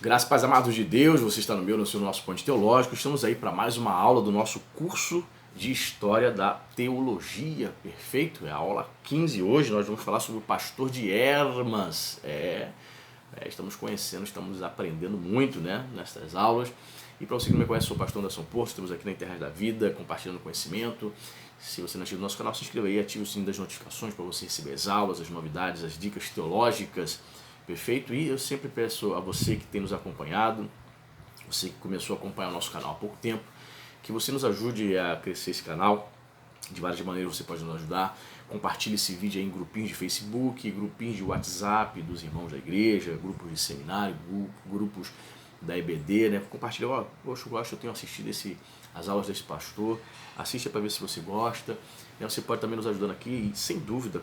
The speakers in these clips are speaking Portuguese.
Graças e paz, amados de Deus, você está no meu, no seu, nosso Ponte Teológico. Estamos aí para mais uma aula do nosso curso de História da Teologia. Perfeito? É a aula 15 hoje. Nós vamos falar sobre o pastor de Hermas. Estamos conhecendo, estamos aprendendo muito, né, nessas aulas. E para você que não me conhece, sou o pastor Anderson Porto. Estamos aqui na Internet da Vida, compartilhando conhecimento. Se você não é inscrito no nosso canal, se inscreva aí, ative o sininho das notificações para você receber as aulas, as novidades, as dicas teológicas. Perfeito? E eu sempre peço a você que tem nos acompanhado, você que começou a acompanhar o nosso canal há pouco tempo, que você nos ajude a crescer esse canal. De várias maneiras você pode nos ajudar. Compartilhe esse vídeo aí em grupinhos de Facebook, grupinhos de WhatsApp dos irmãos da igreja, grupos de seminário, grupos da EBD, né? Compartilha, poxa, eu tenho assistido as aulas desse pastor, assista para ver se você gosta. Você pode também nos ajudando aqui, e, sem dúvida,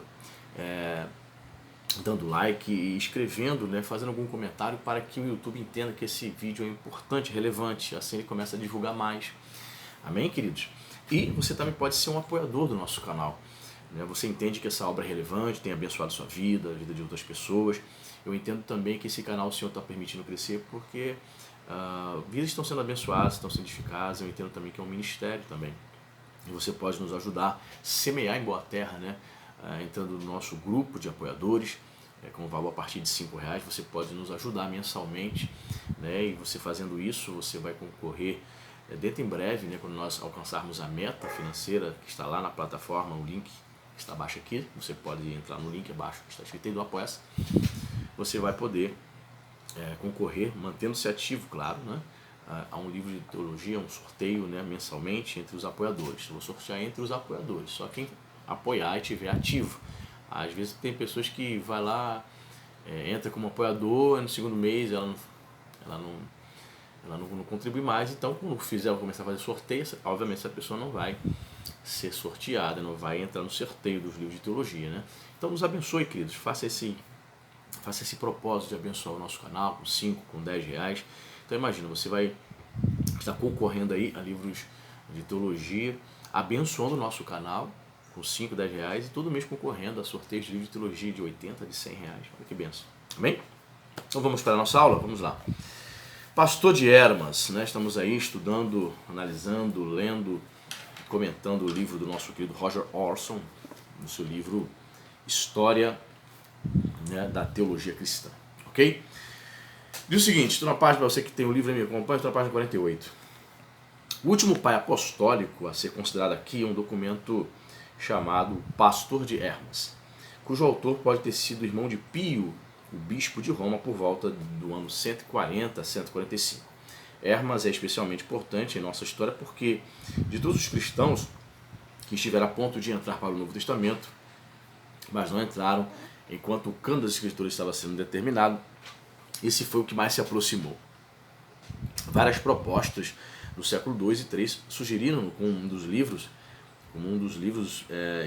dando like e escrevendo, né, fazendo algum comentário para que o YouTube entenda que esse vídeo é importante, relevante, assim ele começa a divulgar mais. Amém, queridos? E você também pode ser um apoiador do nosso canal. Você entende que essa obra é relevante, tem abençoado sua vida, a vida de outras pessoas. Eu entendo também que esse canal o Senhor está permitindo crescer porque vidas estão sendo abençoadas, estão sendo edificadas. Eu entendo também que é um ministério também. E você pode nos ajudar, semear em boa terra, né? Entrando no nosso grupo de apoiadores, com um valor a partir de R$5, você pode nos ajudar mensalmente, né? E você fazendo isso, você vai concorrer dentro em breve, né? Quando nós alcançarmos a meta financeira que está lá na plataforma, o link está abaixo aqui, você pode entrar no link abaixo que está escrito aí do Apoia-se, você vai poder concorrer, mantendo-se ativo, claro, né? A um livro de teologia, um sorteio, né, mensalmente entre os apoiadores. Eu vou sortear entre os apoiadores, só quem apoiar e estiver ativo. Às vezes tem pessoas que vai lá, entra como apoiador, e no segundo mês ela não contribui mais, então quando começar a fazer sorteio, obviamente essa pessoa não vai ser sorteada, não vai entrar no sorteio dos livros de teologia, né? Então nos abençoe, queridos, faça esse propósito de abençoar o nosso canal com 5, com R$10. Então imagina, você vai estar concorrendo aí a livros de teologia, abençoando o nosso canal com 5, R$10 e todo mês concorrendo a sorteios de livros de teologia de 80, de R$100. Olha que benção. Amém? Então vamos para a nossa aula? Vamos lá. Pastor de Hermas, né? Estamos aí estudando, analisando, lendo, comentando o livro do nosso querido Roger Orson, no seu livro História, né, da Teologia Cristã. Ok? Diz o seguinte, estou na página, para você que tem o livro aí me acompanha, estou na página 48. O último pai apostólico a ser considerado aqui é um documento chamado Pastor de Hermas, cujo autor pode ter sido irmão de Pio, o bispo de Roma, por volta do ano 140 a 145. Hermas é especialmente importante em nossa história porque, de todos os cristãos que estiveram a ponto de entrar para o Novo Testamento, mas não entraram enquanto o cânon das Escrituras estava sendo determinado, esse foi o que mais se aproximou. Várias propostas do século II e III sugeriram como um dos livros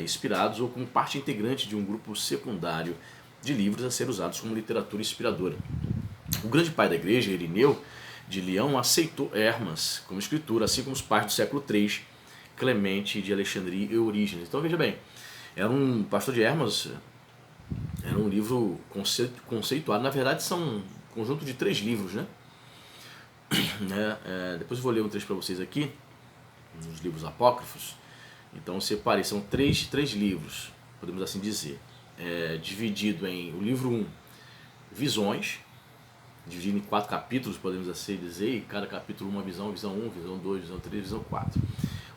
inspirados ou como parte integrante de um grupo secundário de livros a ser usados como literatura inspiradora. O grande pai da igreja, Irineu de Leão, aceitou Hermas como escritura, assim como os pais do século III, Clemente de Alexandria e Orígenes. Então veja bem, era um pastor de Hermas, era um livro conceituado, na verdade são um conjunto de 3 livros, né? Depois eu vou ler um trecho para vocês aqui, nos livros apócrifos. Então eu separei, são três livros, podemos assim dizer, dividido em o livro 1, Visões, dividido em 4 capítulos, podemos assim dizer, e cada capítulo uma visão, visão 1, visão 2, visão 3, visão 4.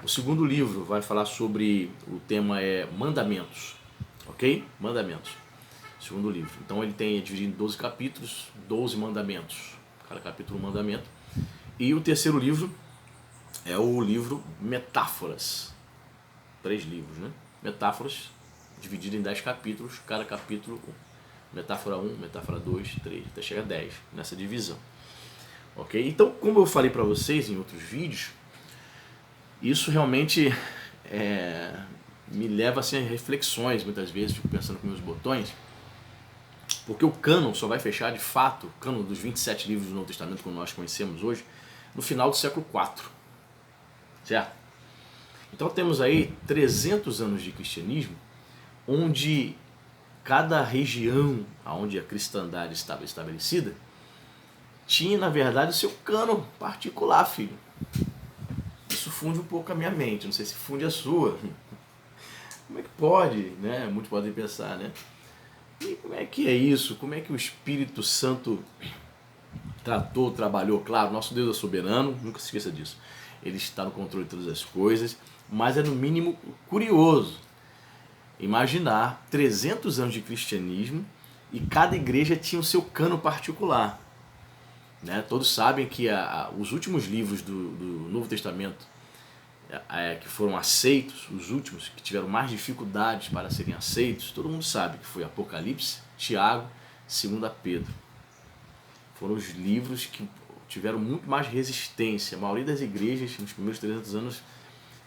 O segundo livro vai falar sobre, o tema é Mandamentos, ok? Mandamentos, segundo livro. Então ele tem dividido em 12 capítulos, 12 mandamentos, cada capítulo um mandamento. E o terceiro livro é o livro Metáforas, 3 livros, né? Metáforas, dividido em 10 capítulos, cada capítulo metáfora 1, metáfora 2, 3, até chegar a 10, nessa divisão. Ok? Então, como eu falei para vocês em outros vídeos, isso realmente me leva assim, a reflexões, muitas vezes, fico pensando com meus botões, porque o cânon só vai fechar de fato, o cânon dos 27 livros do Novo Testamento, como nós conhecemos hoje, no final do século IV. Certo? Então temos aí 300 anos de cristianismo, onde cada região onde a cristandade estava estabelecida tinha, na verdade, o seu cano particular, filho. Isso funde um pouco a minha mente, não sei se funde a sua. Como é que pode, né? Muitos podem pensar, né? E como é que é isso? Como é que o Espírito Santo tratou, trabalhou? Claro, nosso Deus é soberano, nunca se esqueça disso. Ele está no controle de todas as coisas, mas é no mínimo curioso imaginar 300 anos de cristianismo e cada igreja tinha o seu cano particular. Né? Todos sabem que os últimos livros do Novo Testamento que foram aceitos, os últimos que tiveram mais dificuldades para serem aceitos, todo mundo sabe que foi Apocalipse, Tiago, 2 Pedro. Foram os livros que tiveram muito mais resistência. A maioria das igrejas, nos primeiros 300 anos,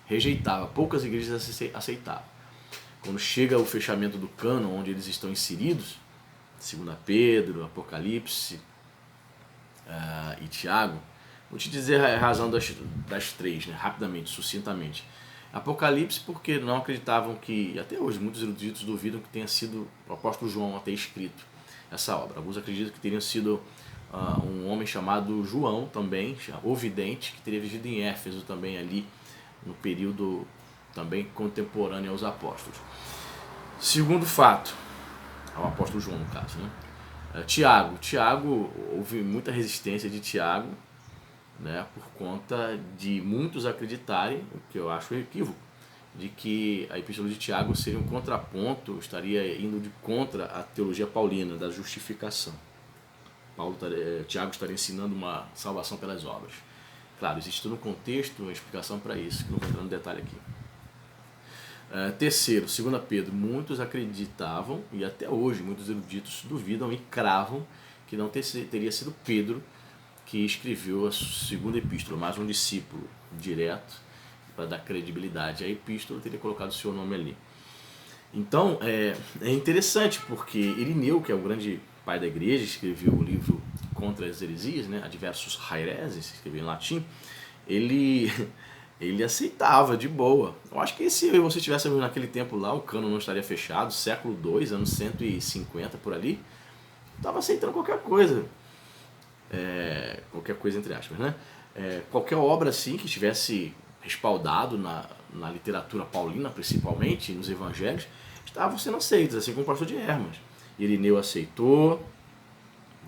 rejeitava. Poucas igrejas aceitavam. Quando chega o fechamento do cânon, onde eles estão inseridos, 2 Pedro, Apocalipse e Tiago, vou te dizer a razão das três, né? Rapidamente, sucintamente. Apocalipse porque não acreditavam que, até hoje muitos eruditos duvidam que tenha sido o apóstolo João a ter escrito essa obra. Alguns acreditam que teria sido um homem chamado João também, o vidente, que teria vivido em Éfeso também ali, no período também contemporâneo aos apóstolos. Segundo fato, ao apóstolo João no caso, né? Tiago, houve muita resistência de Tiago, né, por conta de muitos acreditarem, o que eu acho equívoco, de que a epístola de Tiago seria um contraponto, estaria indo de contra a teologia paulina da justificação. Tiago estaria ensinando uma salvação pelas obras. Claro, existe todo um contexto, uma explicação para isso, que não vou entrar no detalhe aqui. Terceiro, 2 Pedro, muitos acreditavam, e até hoje muitos eruditos duvidam e cravam que não teria sido Pedro que escreveu a segunda epístola, mas um discípulo direto, para dar credibilidade à epístola, teria colocado o seu nome ali. Então, é interessante, porque Irineu, que é o grande pai da igreja, escreveu o livro Contra as Heresias, né, Adversus Haereses, escreveu em latim, ele aceitava de boa. Eu acho que se você tivesse naquele tempo lá, o cano não estaria fechado, século II, anos 150 por ali, estava aceitando qualquer coisa. Qualquer coisa entre aspas, né? Qualquer obra assim que estivesse respaldado na literatura paulina, principalmente, nos evangelhos, estavam sendo aceitos, assim como o pastor de Hermas. Irineu aceitou,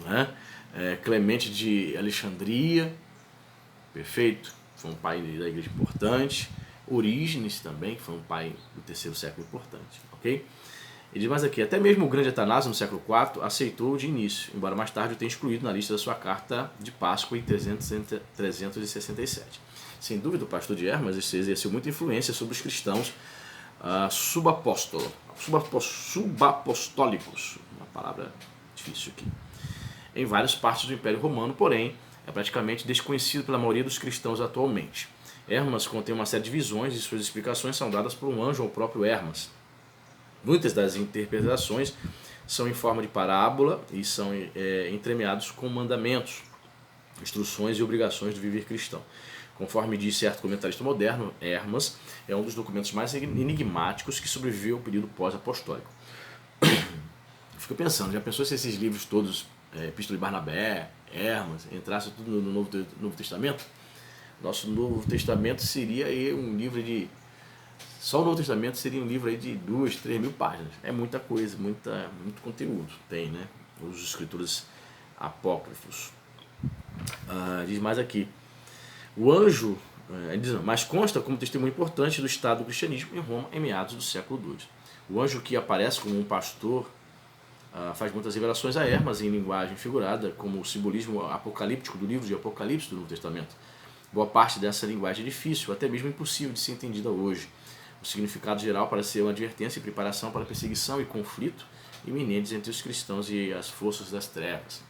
né? Clemente de Alexandria, perfeito, foi um pai da igreja importante. Orígenes também, que foi um pai do terceiro século importante, ok? Ele diz mais aqui, até mesmo o grande Atanásio, no século IV, aceitou de início, embora mais tarde o tenha excluído na lista da sua carta de Páscoa em 367. Sem dúvida, o pastor de Hermas exerceu muita influência sobre os cristãos subapostólicos, uma palavra difícil aqui, em várias partes do Império Romano, porém, é praticamente desconhecido pela maioria dos cristãos atualmente. Hermas contém uma série de visões e suas explicações são dadas por um anjo ao próprio Hermas. Muitas das interpretações são em forma de parábola e são entremeados com mandamentos, instruções e obrigações do viver cristão. Conforme diz certo comentarista moderno, Hermas é um dos documentos mais enigmáticos que sobreviveu ao período pós-apostólico. Fico pensando, já pensou se esses livros todos, Epístola de Barnabé, Hermas, entrassem tudo no Novo Testamento? Nosso Novo Testamento seria aí um livro de... Só o Novo Testamento seria um livro aí de 2, 3 mil páginas. É muita coisa, muito conteúdo tem, né? Os escritores apócrifos. Diz mais aqui. O anjo, mas consta como testemunho importante do estado do cristianismo em Roma em meados do século II. O anjo que aparece como um pastor faz muitas revelações a Hermas em linguagem figurada, como o simbolismo apocalíptico do livro de Apocalipse do Novo Testamento. Boa parte dessa linguagem é difícil, até mesmo impossível de ser entendida hoje. O significado geral parece ser uma advertência e preparação para perseguição e conflito iminentes entre os cristãos e as forças das trevas.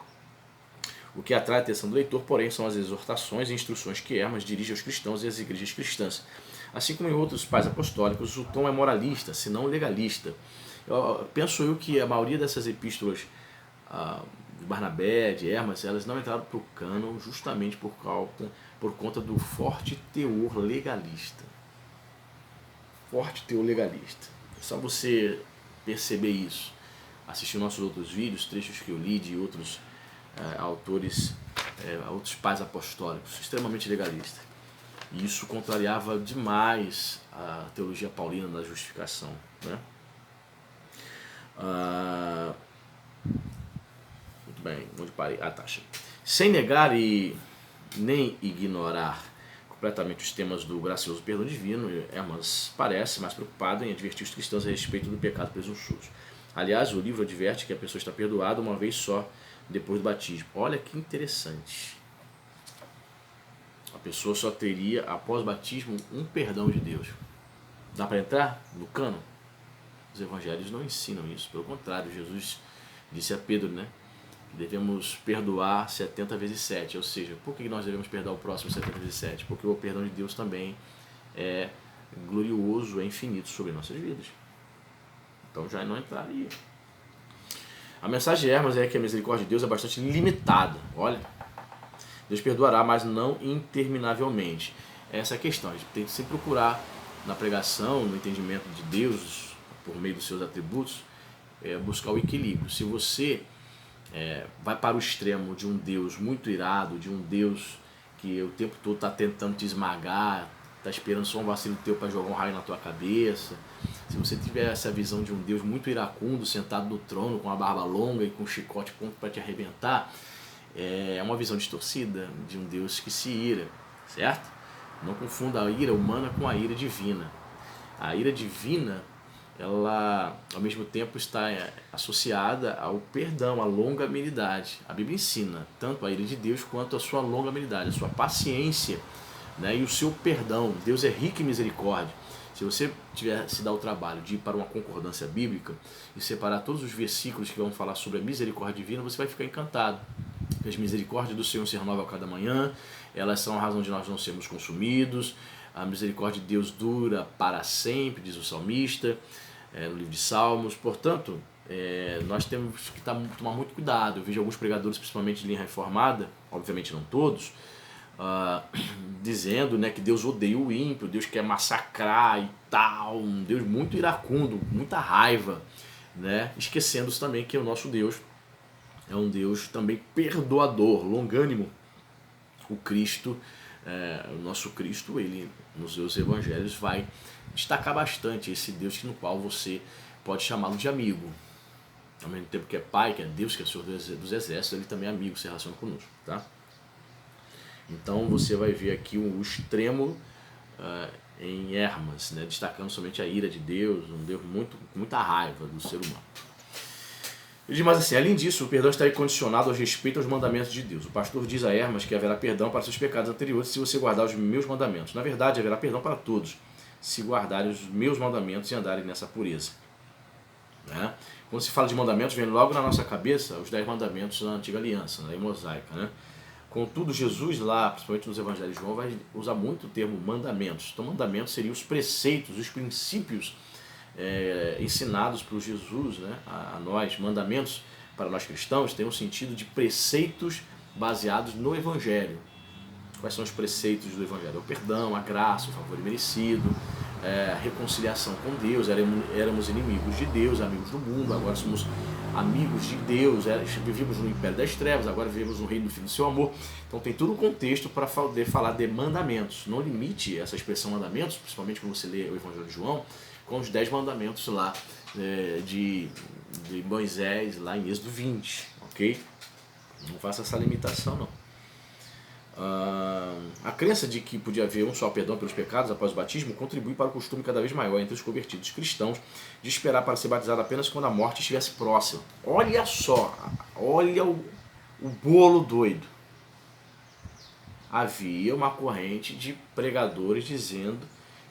O que atrai a atenção do leitor, porém, são as exortações e instruções que Hermas dirige aos cristãos e às igrejas cristãs. Assim como em outros pais apostólicos, o tom é moralista, se não legalista. Penso eu que a maioria dessas epístolas de Barnabé, de Hermas, elas não entraram para o cânon justamente por conta do forte teor legalista. Forte teor legalista. É só você perceber isso. Assistir nossos outros vídeos, trechos que eu li de outros autores outros pais apostólicos, extremamente legalista. E isso contrariava demais a teologia paulina da justificação, né? Muito bem, onde parei? Tá, achei. Sem negar e nem ignorar completamente os temas do gracioso perdão divino, Hermas parece mais preocupado em advertir os cristãos a respeito do pecado presunçoso. Aliás, o livro adverte que a pessoa está perdoada uma vez só depois do batismo. Olha que interessante. A pessoa só teria, após o batismo, um perdão de Deus. Dá para entrar no cânon? Os evangelhos não ensinam isso. Pelo contrário, Jesus disse a Pedro, né, que devemos perdoar 70 vezes 7. Ou seja, por que nós devemos perdoar o próximo 70 vezes 7? Porque o perdão de Deus também é glorioso, é infinito sobre nossas vidas. Então já não entraria. A mensagem de Hermas é que a misericórdia de Deus é bastante limitada. Olha, Deus perdoará, mas não interminavelmente. Essa é a questão. A gente tem que sempre procurar na pregação, no entendimento de Deus, por meio dos seus atributos, buscar o equilíbrio. Se você vai para o extremo de um Deus muito irado, de um Deus que o tempo todo está tentando te esmagar, está esperando só um vacilo teu para jogar um raio na tua cabeça, se você tiver essa visão de um Deus muito iracundo, sentado no trono, com a barba longa e com um chicote pronto para te arrebentar, é uma visão distorcida de um Deus que se ira, certo? Não confunda a ira humana com a ira divina. A ira divina, ela ao mesmo tempo está associada ao perdão, à longanimidade. A Bíblia ensina tanto a ira de Deus quanto a sua longanimidade, a sua paciência, né, e o seu perdão. Deus é rico em misericórdia. Se você se dar o trabalho de ir para uma concordância bíblica e separar todos os versículos que vão falar sobre a misericórdia divina, você vai ficar encantado. As misericórdias do Senhor se renovam a cada manhã, elas são a razão de nós não sermos consumidos. A misericórdia de Deus dura para sempre, diz o salmista, no livro de Salmos. Portanto, nós temos que tomar muito cuidado. Eu vejo alguns pregadores, principalmente de linha reformada, obviamente não todos, dizendo, né, que Deus odeia o ímpio, Deus quer massacrar e tal, um Deus muito iracundo, muita raiva, né, esquecendo-se também que o nosso Deus é um Deus também perdoador, longânimo. O Cristo, o nosso Cristo, ele nos seus evangelhos vai destacar bastante esse Deus no qual você pode chamá-lo de amigo. Ao mesmo tempo que é Pai, que é Deus, que é Senhor dos Exércitos, ele também é amigo, se relaciona conosco, tá? Então você vai ver aqui o extremo em Hermas, né, destacando somente a ira de Deus, um Deus com muita raiva do ser humano. Ele diz mais assim: além disso, o perdão está condicionado ao respeito aos mandamentos de Deus. O pastor diz a Hermas que haverá perdão para seus pecados anteriores se você guardar os meus mandamentos. Na verdade, haverá perdão para todos se guardarem os meus mandamentos e andarem nessa pureza. Né? Quando se fala de mandamentos, vem logo na nossa cabeça os 10 mandamentos da antiga aliança, na lei mosaica, né? Contudo, Jesus lá, principalmente nos evangelhos de João, vai usar muito o termo mandamentos. Então, mandamentos seriam os preceitos, os princípios ensinados por Jesus, né, a nós. Mandamentos para nós cristãos tem um sentido de preceitos baseados no Evangelho. Quais são os preceitos do Evangelho? O perdão, a graça, o favor imerecido, a reconciliação com Deus. Éramos inimigos de Deus, amigos do mundo, agora somos amigos de Deus. Vivíamos no império das trevas, agora vivemos no reino do Filho do seu amor. Então tem todo um contexto para falar de mandamentos. Não limite essa expressão mandamentos, principalmente quando você lê o Evangelho de João, com os 10 mandamentos lá de Moisés, lá em Êxodo 20, ok? Não faça essa limitação, não. A crença de que podia haver um só perdão pelos pecados após o batismo contribui para o costume cada vez maior entre os convertidos cristãos de esperar para ser batizado apenas quando a morte estivesse próxima. Olha só, olha o bolo doido. Havia uma corrente de pregadores dizendo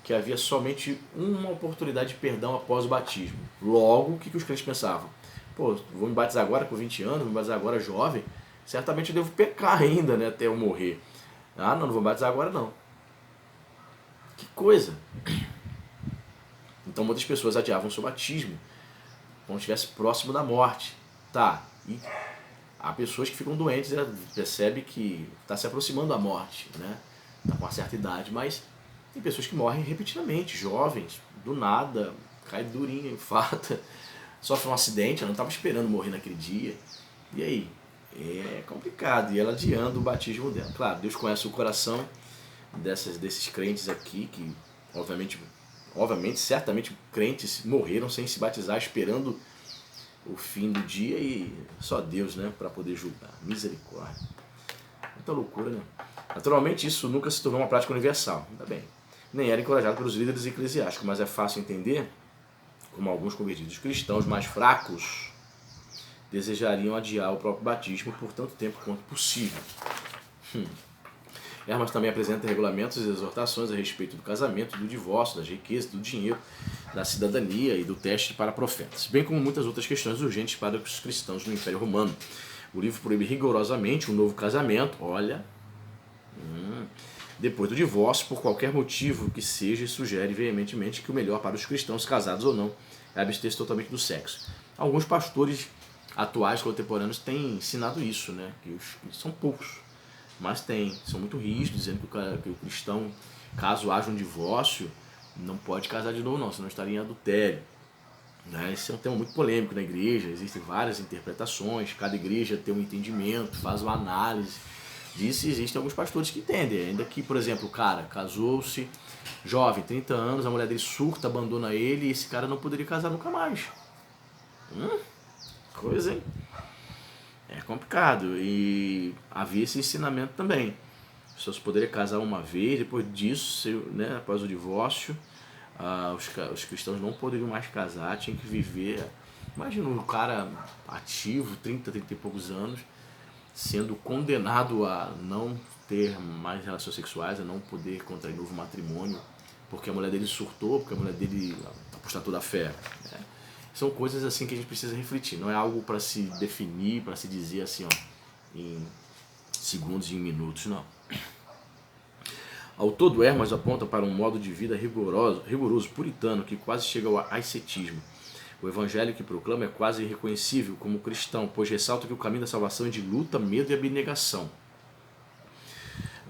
que havia somente uma oportunidade de perdão após o batismo. Logo, o que os crentes pensavam? Pô, vou me batizar agora com 20 anos, vou me batizar agora jovem, certamente eu devo pecar ainda, né, até eu morrer. Não vou me batizar agora não. Que coisa! Então muitas pessoas adiavam o seu batismo quando estivesse próximo da morte. Tá, e há pessoas que ficam doentes, percebe que está se aproximando da morte, né? Está com uma certa idade, mas tem pessoas que morrem repetidamente, jovens, do nada, cai durinha, infarta, sofre um acidente, ela não estava esperando morrer naquele dia. E aí? É complicado, e ela adiando o batismo dela. Claro, Deus conhece o coração desses crentes aqui, que obviamente, certamente crentes morreram sem se batizar, esperando o fim do dia, e só Deus, né, para poder julgar. Misericórdia. Muita loucura, né? Naturalmente, isso nunca se tornou uma prática universal, ainda bem. Nem era encorajado pelos líderes eclesiásticos, mas é fácil entender como alguns convertidos cristãos mais fracos desejariam adiar o próprio batismo por tanto tempo quanto possível. Hermas também apresenta regulamentos e exortações a respeito do casamento, do divórcio, das riquezas, do dinheiro, da cidadania e do teste para profetas, bem como muitas outras questões urgentes para os cristãos no Império Romano. O livro proíbe rigorosamente o novo casamento, depois do divórcio, por qualquer motivo que seja, e sugere veementemente que o melhor para os cristãos, casados ou não, é abster-se totalmente do sexo. Alguns pastores atuais, contemporâneos, têm ensinado isso, né? Que são poucos, mas são muito rígidos, dizendo que o cristão, caso haja um divórcio, não pode casar de novo não, senão estaria em adultério. Né? Esse é um tema muito polêmico na igreja, existem várias interpretações, cada igreja tem um entendimento, faz uma análise disso, e existem alguns pastores que entendem, ainda que, por exemplo, o cara casou-se, jovem, 30 anos, a mulher dele surta, abandona ele, e esse cara não poderia casar nunca mais. Coisa, hein? É complicado. E havia esse ensinamento também. As pessoas poderiam casar uma vez, depois disso, né, após o divórcio, os cristãos não poderiam mais casar, tinham que viver. Imagina um cara ativo, 30 e poucos anos, sendo condenado a não ter mais relações sexuais, a não poder contrair novo matrimônio, porque a mulher dele surtou, porque a mulher dele apostatou da fé. Né? São coisas assim que a gente precisa refletir, não é algo para se definir, para se dizer assim, ó, em segundos e em minutos, não. Ao todo, Hermas aponta para um modo de vida rigoroso, puritano, que quase chega ao ascetismo. O evangelho que proclama é quase irreconhecível como cristão, pois ressalta que o caminho da salvação é de luta, medo e abnegação.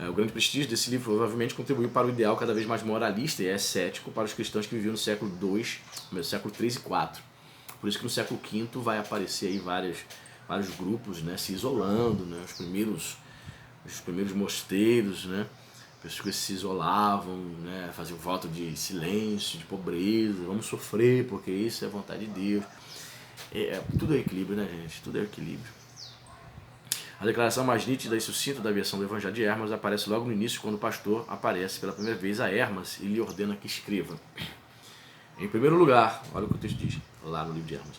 O grande prestígio desse livro provavelmente contribuiu para o ideal cada vez mais moralista e ascético para os cristãos que viviam no século II, século III e IV. Por isso que no século V vai aparecer aí vários grupos, né, se isolando, né, os primeiros mosteiros, né, pessoas que se isolavam, né, faziam voto de silêncio, de pobreza, vamos sofrer porque isso é a vontade de Deus. Tudo é equilíbrio, né, gente? Tudo é equilíbrio. A declaração mais nítida e sucinta da versão do Evangelho de Hermas aparece logo no início, quando o pastor aparece pela primeira vez a Hermas e lhe ordena que escreva. Em primeiro lugar, olha o que o texto diz lá no livro de Hermas: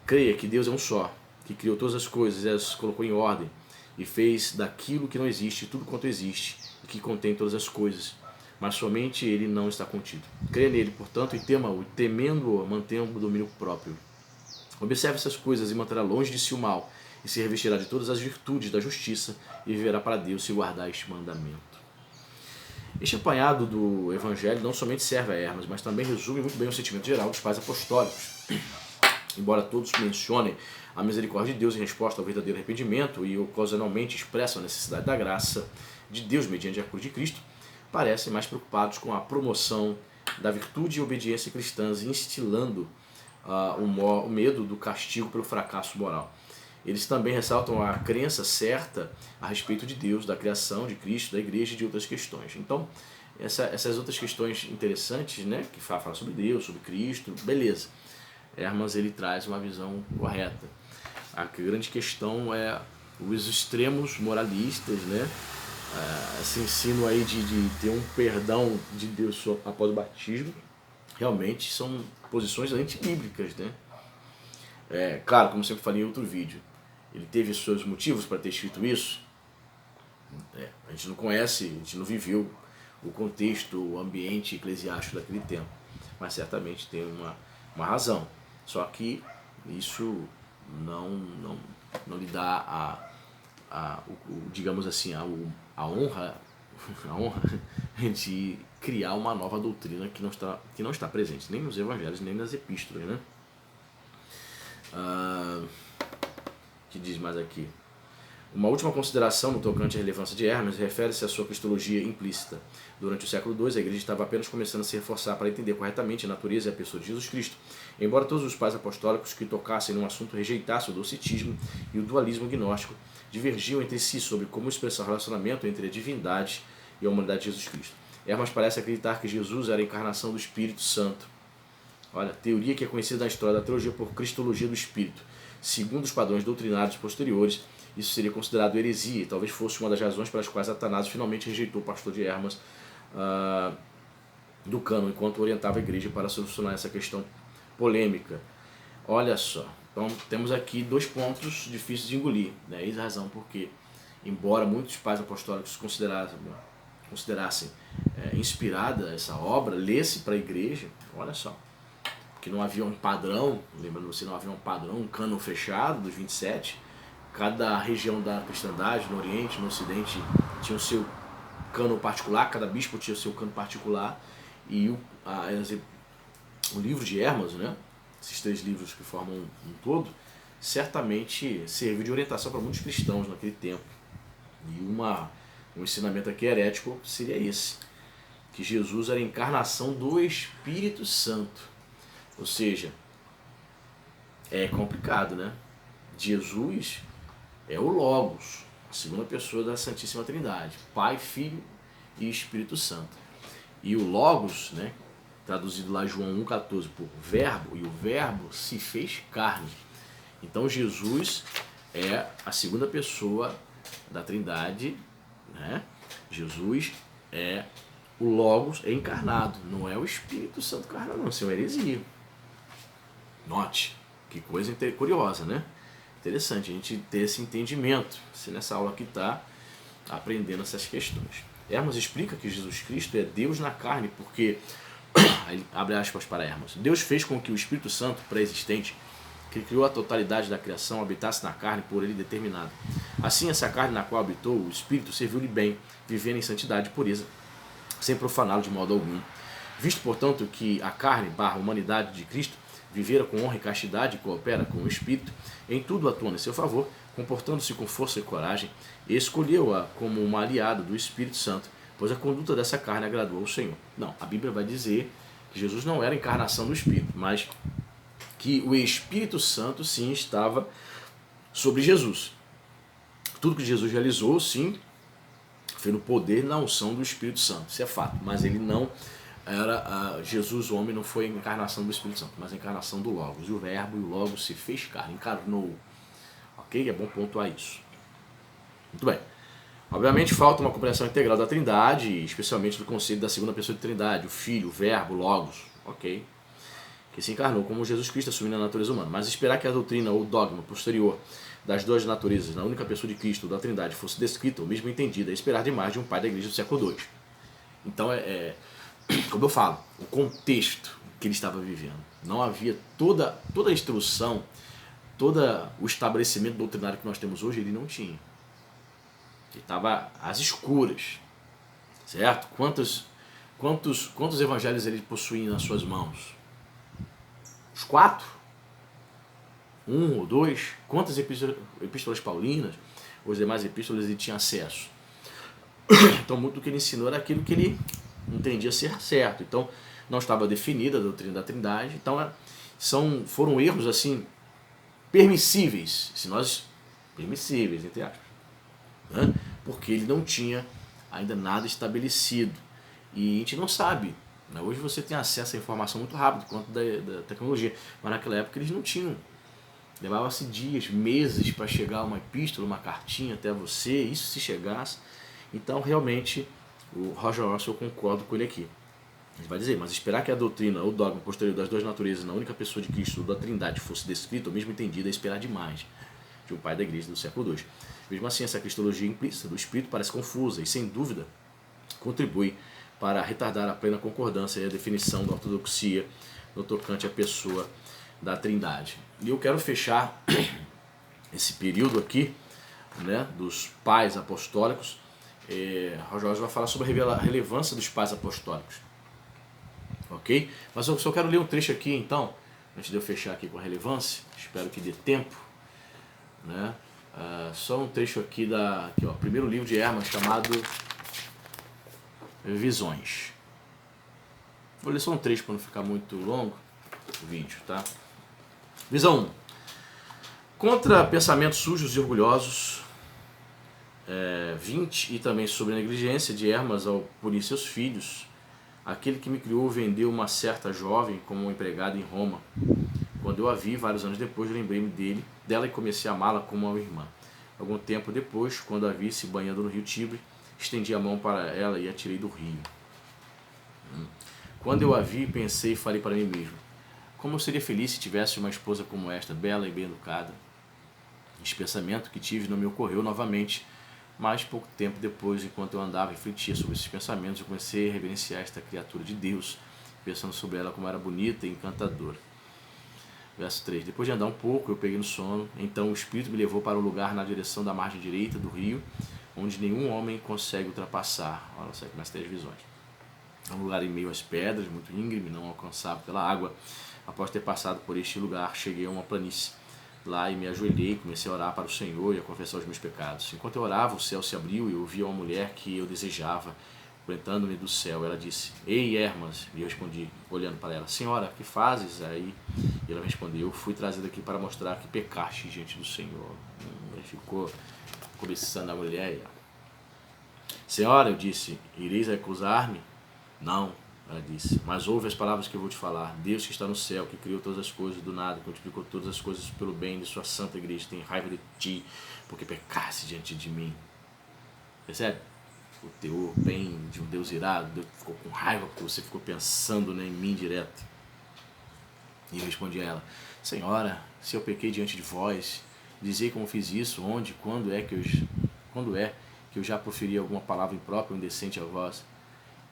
creia que Deus é um só, que criou todas as coisas e as colocou em ordem, e fez daquilo que não existe tudo quanto existe, e que contém todas as coisas, mas somente ele não está contido. Creia nele, portanto, e tema-o, e temendo-o, mantenha o domínio próprio. Observe essas coisas e manterá longe de si o mal, e se revestirá de todas as virtudes da justiça, e viverá para Deus se guardar este mandamento. Este apanhado do Evangelho não somente serve a Hermas, mas também resume muito bem o sentimento geral dos pais apostólicos. Embora todos mencionem a misericórdia de Deus em resposta ao verdadeiro arrependimento e ocasionalmente expressam a necessidade da graça de Deus mediante a cruz de Cristo, parecem mais preocupados com a promoção da virtude e obediência cristãs, instilando o medo do castigo pelo fracasso moral. Eles também ressaltam a crença certa a respeito de Deus, da criação, de Cristo, da igreja e de outras questões. Então, essas outras questões interessantes, né, que falam sobre Deus, sobre Cristo, beleza. Hermas ele traz uma visão correta. A grande questão é os extremos moralistas, né? Esse ensino aí de ter um perdão de Deus após o batismo, realmente são posições antibíblicas, né? Claro, como eu sempre falei em outro vídeo, ele teve seus motivos para ter escrito isso. A gente não conhece, a gente não viveu o contexto, o ambiente eclesiástico daquele tempo, mas certamente tem uma razão. Só que isso não lhe dá digamos assim, a honra de criar uma nova doutrina que não está presente nem nos evangelhos nem nas epístolas, né? Que diz mais aqui: Uma última consideração no tocante à relevância de Hermes refere-se à sua cristologia implícita. Durante o século II, a igreja estava apenas começando a se reforçar para entender corretamente a natureza e a pessoa de Jesus Cristo. Embora todos os pais apostólicos que tocassem num assunto rejeitassem o docetismo e o dualismo gnóstico, divergiam entre si sobre como expressar o relacionamento entre a divindade e a humanidade de Jesus Cristo. Hermes parece acreditar que Jesus era a encarnação do Espírito Santo. Olha, teoria que é conhecida na história da teologia por cristologia do Espírito. Segundo os padrões doutrinários posteriores, isso seria considerado heresia e talvez fosse uma das razões pelas quais Atanásio finalmente rejeitou o pastor de Hermas do cânon, enquanto orientava a igreja para solucionar essa questão polêmica. Olha só, então temos aqui dois pontos difíceis de engolir, né? Eis a razão porque, embora muitos pais apostólicos considerassem inspirada essa obra, lesse para a igreja, olha só, que não havia um padrão, lembrando você, não havia um padrão, um cânon fechado dos 27, cada região da cristandade, no Oriente, no Ocidente, tinha o seu cânon particular, cada bispo tinha o seu cânon particular, e o livro de Hermas, né, esses 3 livros que formam um todo, certamente serviu de orientação para muitos cristãos naquele tempo. E um ensinamento aqui herético seria esse, que Jesus era a encarnação do Espírito Santo. Ou seja, é complicado, né? Jesus é o Logos, a segunda pessoa da Santíssima Trindade, Pai, Filho e Espírito Santo. E o Logos, né, traduzido lá João 1,14 por verbo, e o verbo se fez carne. Então Jesus é a segunda pessoa da Trindade, né? Jesus é o Logos encarnado, não é o Espírito Santo encarnado, não, isso é uma heresia. Note, que coisa curiosa, né? Interessante a gente ter esse entendimento. Você nessa aula aqui está aprendendo essas questões. Hermas explica que Jesus Cristo é Deus na carne, porque, aí, abre aspas para Hermas, Deus fez com que o Espírito Santo pré-existente, que criou a totalidade da criação, habitasse na carne por ele determinado. Assim, essa carne na qual habitou, o Espírito serviu-lhe bem, vivendo em santidade e pureza, sem profaná-lo de modo algum. Visto, portanto, que a carne / humanidade de Cristo vivera com honra e castidade e coopera com o Espírito, em tudo atua em seu favor, comportando-se com força e coragem, e escolheu-a como uma aliada do Espírito Santo, pois a conduta dessa carne agradou ao Senhor. Não, a Bíblia vai dizer que Jesus não era a encarnação do Espírito, mas que o Espírito Santo sim estava sobre Jesus. Tudo que Jesus realizou, sim, foi no poder e na unção do Espírito Santo, isso é fato, mas ele não era Jesus, o homem, não foi a encarnação do Espírito Santo, mas a encarnação do Logos. E o Verbo e o Logos se fez carne, encarnou. Ok? É bom pontuar isso. Muito bem. Obviamente falta uma compreensão integral da Trindade, especialmente do conceito da segunda pessoa de Trindade, o Filho, o Verbo, o Logos. Ok? Que se encarnou como Jesus Cristo assumindo a natureza humana. Mas esperar que a doutrina ou dogma posterior das duas naturezas na única pessoa de Cristo ou da Trindade fosse descrita ou mesmo entendida é esperar demais de um pai da igreja do século II. Então como eu falo, o contexto que ele estava vivendo. Não havia toda a instrução, todo o estabelecimento doutrinário que nós temos hoje, ele não tinha. Ele estava às escuras, certo? Quantos evangelhos ele possuía nas suas mãos? Os 4? 1 ou 2? Quantas epístolas paulinas? Os demais epístolas ele tinha acesso. Então muito do que ele ensinou era aquilo que ele entendia ser certo. Então não estava definida a doutrina da Trindade. Então foram erros assim permissíveis, permissíveis entre aspas, né? Porque ele não tinha ainda nada estabelecido e a gente não sabe, né? Hoje você tem acesso à informação muito rápido quanto da tecnologia, mas naquela época eles não tinham. Levava-se dias, meses para chegar uma epístola, uma cartinha até você, isso se chegasse. Então realmente o Roger Russell, eu concordo com ele aqui. Ele vai dizer, mas esperar que a doutrina ou dogma posterior das duas naturezas na única pessoa de Cristo ou da Trindade fosse descrita ou mesmo entendida é esperar demais de um pai da igreja do século II. Mesmo assim, essa cristologia implícita do Espírito parece confusa e, sem dúvida, contribui para retardar a plena concordância e a definição da ortodoxia no tocante à pessoa da Trindade. E eu quero fechar esse período aqui, né, dos pais apostólicos. Roger vai falar sobre a relevância dos pais apostólicos. Ok? Mas eu só quero ler um trecho aqui, então, antes de eu fechar aqui com a relevância. Espero que dê tempo, né? Só um trecho aqui aqui, ó, primeiro livro de Hermas, chamado Visões. Vou ler só um trecho para não ficar muito longo o vídeo, tá? Visão 1. Contra pensamentos sujos e orgulhosos, 20, e também sobre a negligência de Hermas ao punir seus filhos, aquele que me criou vendeu uma certa jovem como uma empregada em Roma. Quando eu a vi, vários anos depois, lembrei-me dela e comecei a amá-la como uma irmã. Algum tempo depois, quando a vi se banhando no rio Tibre, estendi a mão para ela e a tirei do rio. Quando eu a vi, pensei e falei para mim mesmo: como eu seria feliz se tivesse uma esposa como esta, bela e bem educada. Esse pensamento que tive não me ocorreu novamente, mas pouco tempo depois, enquanto eu andava e refletia sobre esses pensamentos, eu comecei a reverenciar esta criatura de Deus, pensando sobre ela como era bonita e encantadora. Verso 3. Depois de andar um pouco, eu peguei no sono. Então o Espírito me levou para um lugar na direção da margem direita do rio, onde nenhum homem consegue ultrapassar. Olha só, começa a ter as visões. É um lugar em meio às pedras, muito íngreme, não alcançável pela água. Após ter passado por este lugar, cheguei a uma planície. Lá e me ajoelhei, comecei a orar para o Senhor e a confessar os meus pecados. Enquanto eu orava, o céu se abriu e eu vi uma mulher que eu desejava, enfrentando-me do céu. Ela disse: Ei, Hermas. E eu respondi, olhando para ela: Senhora, que fazes aí? E ela me respondeu: Eu fui trazido aqui para mostrar que pecaste diante do Senhor. Ele ficou cobiçando a mulher. Senhora, eu disse, ireis acusar-me? Não, ela disse, mas ouve as palavras que eu vou te falar. Deus que está no céu, que criou todas as coisas do nada, que multiplicou todas as coisas pelo bem de sua santa igreja, tem raiva de ti, porque pecaste diante de mim. Percebe? O teor bem de um Deus irado. Deus ficou com raiva porque você ficou pensando, né, em mim direto. E eu respondi a ela: Senhora, se eu pequei diante de vós, dizei como fiz isso, onde, quando é que eu já proferi alguma palavra imprópria ou indecente a vós?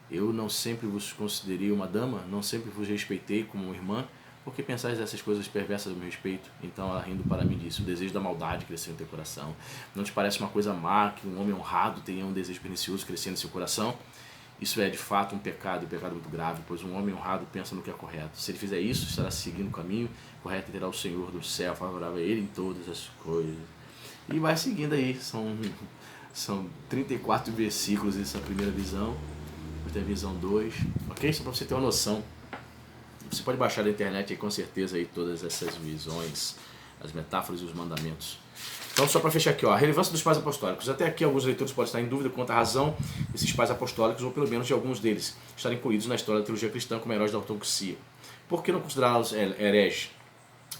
Eu não sempre vos considerei uma dama, não sempre vos respeitei como uma irmã, porque pensais essas coisas perversas a meu respeito? Então ela, rindo para mim, disse: o desejo da maldade cresceu em teu coração. Não te parece uma coisa má que um homem honrado tenha um desejo pernicioso crescendo em seu coração? Isso é de fato um pecado, e um pecado muito grave, pois um homem honrado pensa no que é correto. Se ele fizer isso, estará seguindo o caminho correto e terá o Senhor do céu favorável a ele em todas as coisas. E vai seguindo aí, são 34 versículos nessa primeira visão. Depois tem a visão 2, ok? Só para você ter uma noção. Você pode baixar da internet aí, com certeza, aí, todas essas visões, as metáforas e os mandamentos. Então, só para fechar aqui, ó, a relevância dos pais apostólicos. Até aqui, alguns leitores podem estar em dúvida quanto à razão desses pais apostólicos, ou pelo menos de alguns deles, estarem incluídos na história da teologia cristã como heróis da ortodoxia. Por que não considerá-los hereges?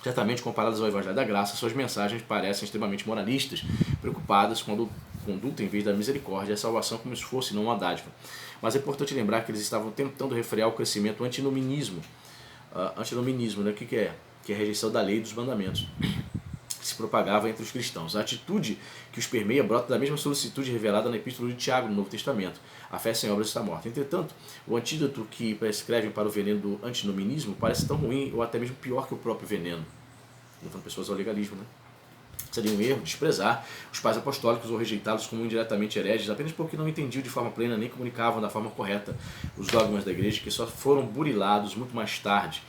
Certamente, comparados ao Evangelho da Graça, suas mensagens parecem extremamente moralistas, preocupadas com a conduta em vez da misericórdia e a salvação como se fosse não uma dádiva. Mas é importante lembrar que eles estavam tentando refrear o crescimento antinominismo. Antinominismo, né? O que é? Que é a rejeição da lei e dos mandamentos, que se propagava entre os cristãos. A atitude que os permeia brota da mesma solicitude revelada na Epístola de Tiago, no Novo Testamento. A fé sem obras está morta. Entretanto, o antídoto que prescrevem para o veneno do antinominismo parece tão ruim ou até mesmo pior que o próprio veneno. Levando pessoas ao legalismo, né? Seria um erro desprezar os pais apostólicos ou rejeitá-los como indiretamente hereges apenas porque não entendiam de forma plena nem comunicavam da forma correta os dogmas da igreja, que só foram burilados muito mais tarde.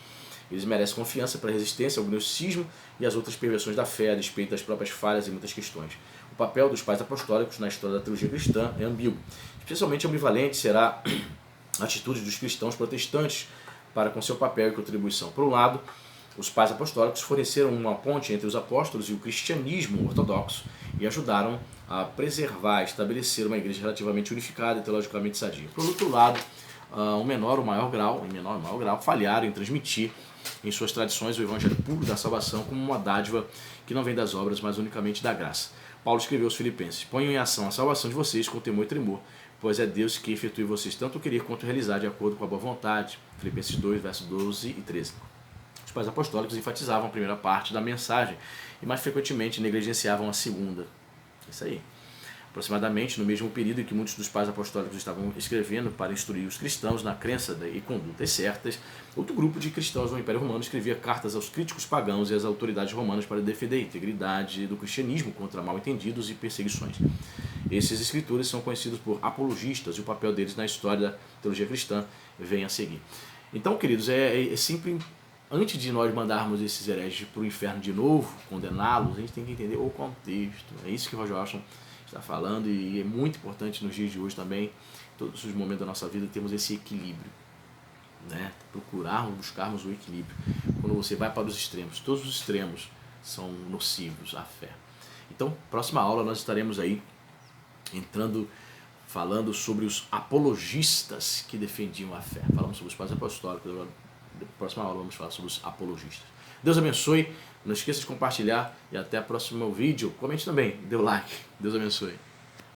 Eles merecem confiança para a resistência ao gnosticismo e às outras perversões da fé, a despeito das próprias falhas em muitas questões. O papel dos pais apostólicos na história da teologia cristã é ambíguo. Especialmente ambivalente será a atitude dos cristãos protestantes para com seu papel e contribuição. Por um lado, os pais apostólicos forneceram uma ponte entre os apóstolos e o cristianismo ortodoxo e ajudaram a preservar e estabelecer uma igreja relativamente unificada e teologicamente sadia. Por outro lado, em menor ou maior grau, falharam em transmitir em suas tradições o evangelho puro da salvação como uma dádiva que não vem das obras, mas unicamente da graça. Paulo escreveu aos Filipenses: ponham em ação a salvação de vocês com temor e tremor, pois é Deus que efetue em vocês tanto o querer quanto o realizar de acordo com a boa vontade. Filipenses 2, versos 12 e 13. Os pais apostólicos enfatizavam a primeira parte da mensagem e mais frequentemente negligenciavam a segunda. Isso aí. Aproximadamente no mesmo período em que muitos dos pais apostólicos estavam escrevendo para instruir os cristãos na crença e condutas certas, outro grupo de cristãos no Império Romano escrevia cartas aos críticos pagãos e às autoridades romanas para defender a integridade do cristianismo contra mal-entendidos e perseguições. Esses escritores são conhecidos por apologistas e o papel deles na história da teologia cristã vem a seguir. Então, queridos, é sempre antes de nós mandarmos esses hereges para o inferno de novo, condená-los, a gente tem que entender o contexto. É isso que o Roger Wilson está falando, e é muito importante nos dias de hoje também, todos os momentos da nossa vida, temos esse equilíbrio, né? Procurarmos, buscarmos o equilíbrio. Quando você vai para os extremos, todos os extremos são nocivos à fé. Então, próxima aula nós estaremos aí falando sobre os apologistas que defendiam a fé. Falamos sobre os pais apostólicos, agora, na próxima aula vamos falar sobre os apologistas. Deus abençoe, não esqueça de compartilhar e até o próximo vídeo. Comente também, dê o like. Deus abençoe.